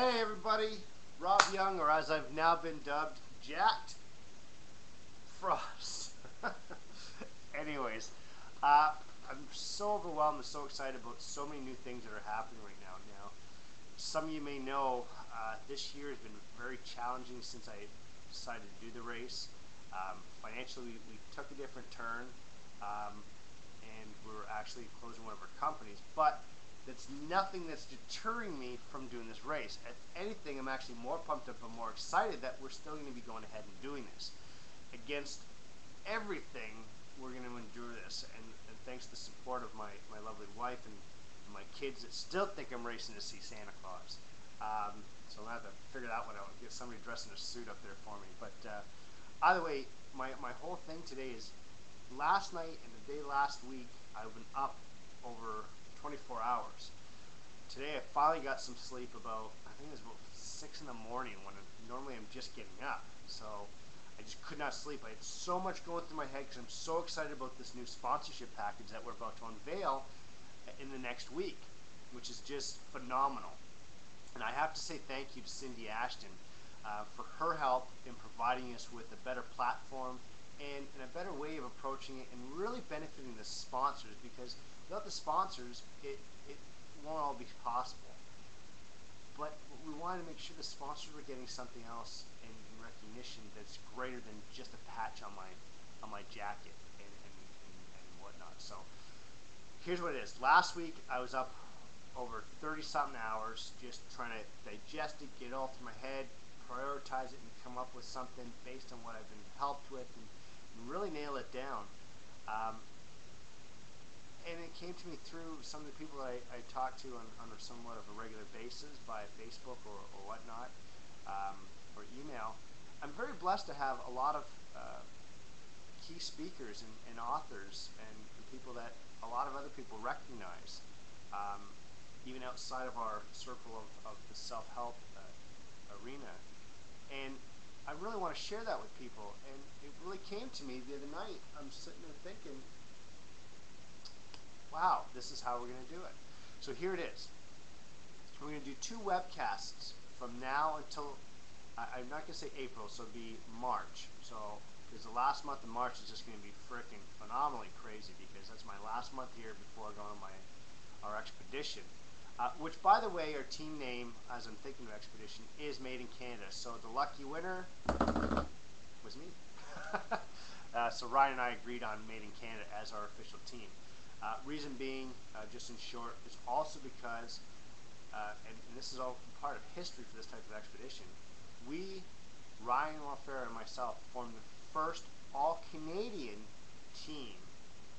Hey everybody, Rob Young, or as I've now been dubbed, Jacked Frost. Anyways, I'm so overwhelmed and so excited about so many new things that are happening right now. Some of you may know this year has been very challenging since I decided to do the race. Financially, we took a different turn, and we're actually closing one of our companies, but that's nothing that's deterring me from doing this race. If anything, I'm actually more pumped up and more excited that we're still going to be going ahead and doing this. Against everything, we're going to endure this, and thanks to the support of my lovely wife and my kids that still think I'm racing to see Santa Claus. So I'll have to figure that one out, get somebody dressed in a suit up there for me. But either way, my whole thing today is last night and the day last week, I've been up over 24 hours. Today I finally got some sleep about, I think it was about 6 in the morning when normally I'm just getting up. So I just could not sleep. I had so much going through my head because I'm so excited about this new sponsorship package that we're about to unveil in the next week, which is just phenomenal. And I have to say thank you to Cindy Ashton for her help in providing us with a better platform and a better way of approaching it and really benefiting the sponsors, because without the sponsors, it won't all be possible. But we wanted to make sure the sponsors were getting something else in recognition that's greater than just a patch on my jacket and whatnot. So here's what it is. Last week I was up over 30-something hours just trying to digest it, get it all through my head, prioritize it, and come up with something based on what I've been helped with, and really nail it down. And it came to me through some of the people that I talk to on a somewhat of a regular basis via Facebook or whatnot, or email. I'm very blessed to have a lot of key speakers and authors and people that a lot of other people recognize, even outside of our circle of the self-help arena. And I really want to share that with people. And it really came to me the other night. I'm sitting there thinking, wow, this is how we're going to do it. So here it is. We're going to do 2 webcasts from now until, I'm not going to say April, so it'll be March. So, because the last month of March is just going to be freaking phenomenally crazy, because that's my last month here before I go on our expedition. Which, by the way, our team name, as I'm thinking of expedition, is Made in Canada. So the lucky winner was me. So Ryan and I agreed on Made in Canada as our official team. Reason being, just in short, is also because, and this is all part of history for this type of expedition, we, Ryan Walfera and myself, formed the first all-Canadian team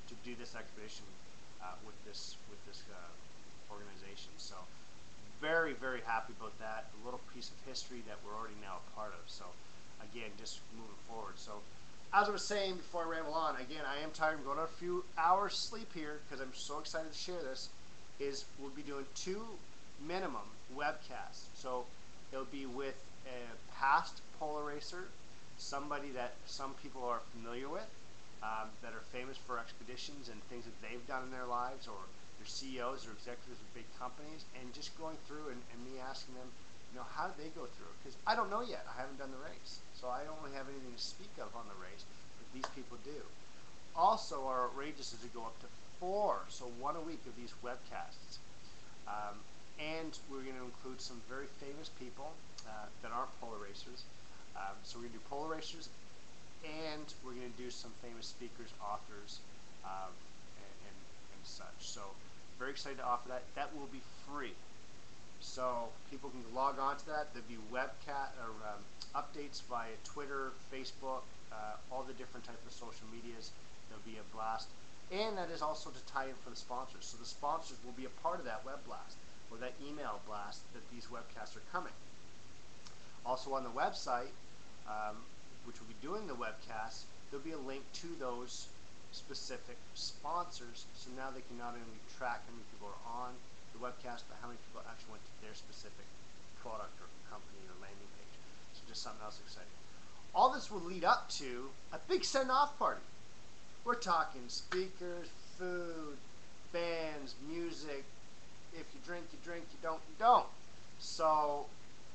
to do this expedition with this organization. So very, very happy about that. A little piece of history that we're already now a part of. So again, just moving forward. So as I was saying before I ramble on, again, I am tired. I'm going on a few hours sleep here because I'm so excited to share this. We'll be doing 2 minimum webcasts. So it'll be with a past polar racer, somebody that some people are familiar with, that are famous for expeditions and things that they've done in their lives, or their CEOs or executives of big companies, and just going through and me asking them, how did they go through it? Because I don't know yet. I haven't done the race. So I don't really have anything to speak of on the race, but these people do. Also, our outrageous is to go up to 4, so 1 a week of these webcasts. And we're going to include some very famous people that aren't polar racers. So we're going to do polar racers, and we're going to do some famous speakers, authors, and such. So very excited to offer that. That will be free. So people can log on to that. There'll be webcast or updates via Twitter, Facebook, all the different types of social medias. There'll be a blast. And that is also to tie in for the sponsors. So the sponsors will be a part of that web blast, or that email blast that these webcasts are coming. Also on the website, which will be doing the webcast, there'll be a link to those specific sponsors, so now they can not only track how many people are on the webcast, but how many people actually went to their specific product or company or landing page. So just something else exciting. All this will lead up to a big send-off party. We're talking speakers, food, bands, music. If you drink, you drink. You don't, you don't. So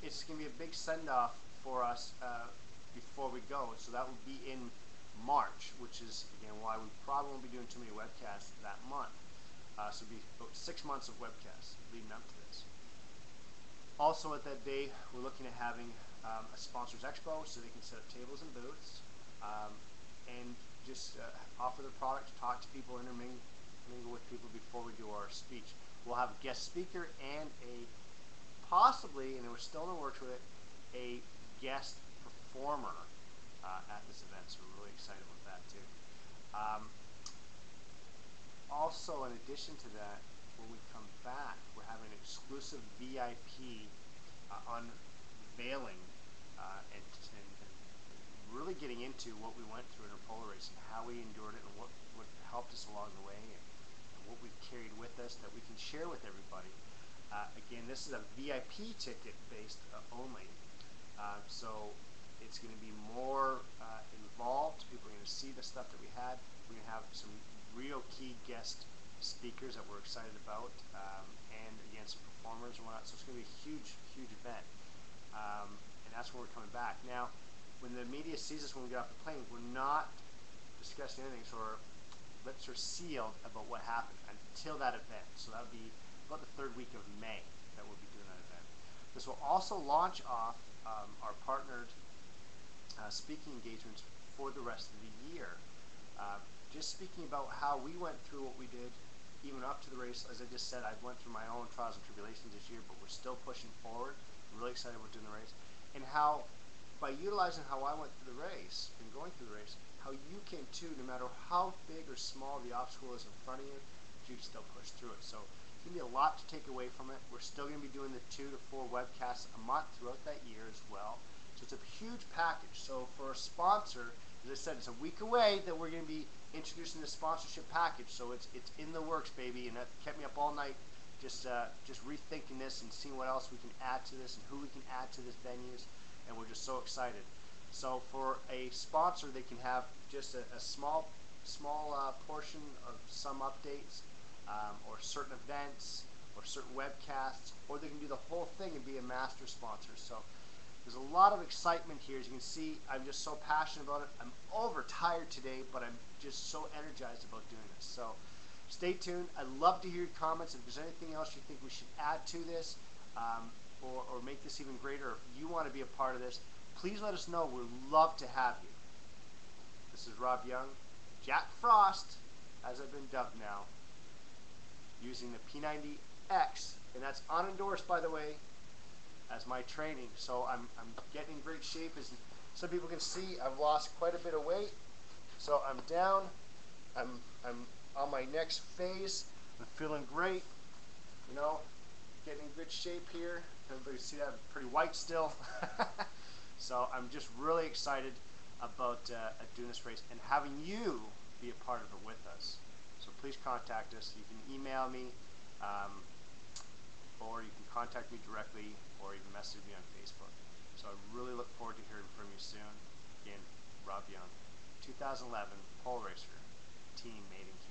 it's going to be a big send-off for us before we go. So that will be in March, which is, again, why we probably won't be doing too many webcasts that month. So it'll be about 6 months of webcasts leading up to this. Also at that day, we're looking at having a sponsors expo so they can set up tables and booths and just offer their products, talk to people, intermingle with people before we do our speech. We'll have a guest speaker and a possibly, and we're still in the works with it, a guest performer at this event. So we're really excited about that too. Also, in addition to that, when we come back, we're having an exclusive VIP unveiling and really getting into what we went through in our polo race and how we endured it and what helped us along the way and what we've carried with us that we can share with everybody. Again, this is a VIP ticket based only, so it's going to be more involved. People are going to see the stuff that we had. We're going to have some real key guest speakers that we're excited about, and again, some performers and whatnot. So it's going to be a huge, huge event, and that's when we're coming back. Now, when the media sees us when we get off the plane, we're not discussing anything, so our lips are sealed about what happened until that event. So that would be about the 3rd week of May that we'll be doing that event. This will also launch off our partnered speaking engagements for the rest of the year. Just speaking about how we went through what we did even up to the race. As I just said, I went through my own trials and tribulations this year, but we're still pushing forward. I'm really excited about doing the race. And how, by utilizing how I went through the race and going through the race, how you can too, no matter how big or small the obstacle is in front of you, you can still push through it. So it's going to be a lot to take away from it. We're still going to be doing the 2 to 4 webcasts a month throughout that year as well. So it's a huge package. So for a sponsor, as I said, it's a week away that we're going to be introducing the sponsorship package. So it's in the works, baby, and that kept me up all night just rethinking this and seeing what else we can add to this and who we can add to this venues, and we're just so excited. So for a sponsor, they can have just a small portion of some updates or certain events or certain webcasts, or they can do the whole thing and be a master sponsor. So there's a lot of excitement here. As you can see, I'm just so passionate about it. I'm overtired today, but I'm just so energized about doing this. So stay tuned. I'd love to hear your comments. If there's anything else you think we should add to this or make this even greater, or if you want to be a part of this, please let us know. We'd love to have you. This is Rob Young, Jack Frost, as I've been dubbed now, using the P90X, and that's unendorsed, by the way, as my training. So I'm getting in great shape. As some people can see, I've lost quite a bit of weight. So I'm down. I'm on my next phase. I'm feeling great. You know, getting in good shape here. Everybody see that? I'm pretty white still. So I'm just really excited about doing this race and having you be a part of it with us. So please contact us. You can email me, or you can contact me directly, or even message me on Facebook. So I really look forward to hearing from you soon. Again, Rob Young, 2011 Pole Racer, Team Made in Canada.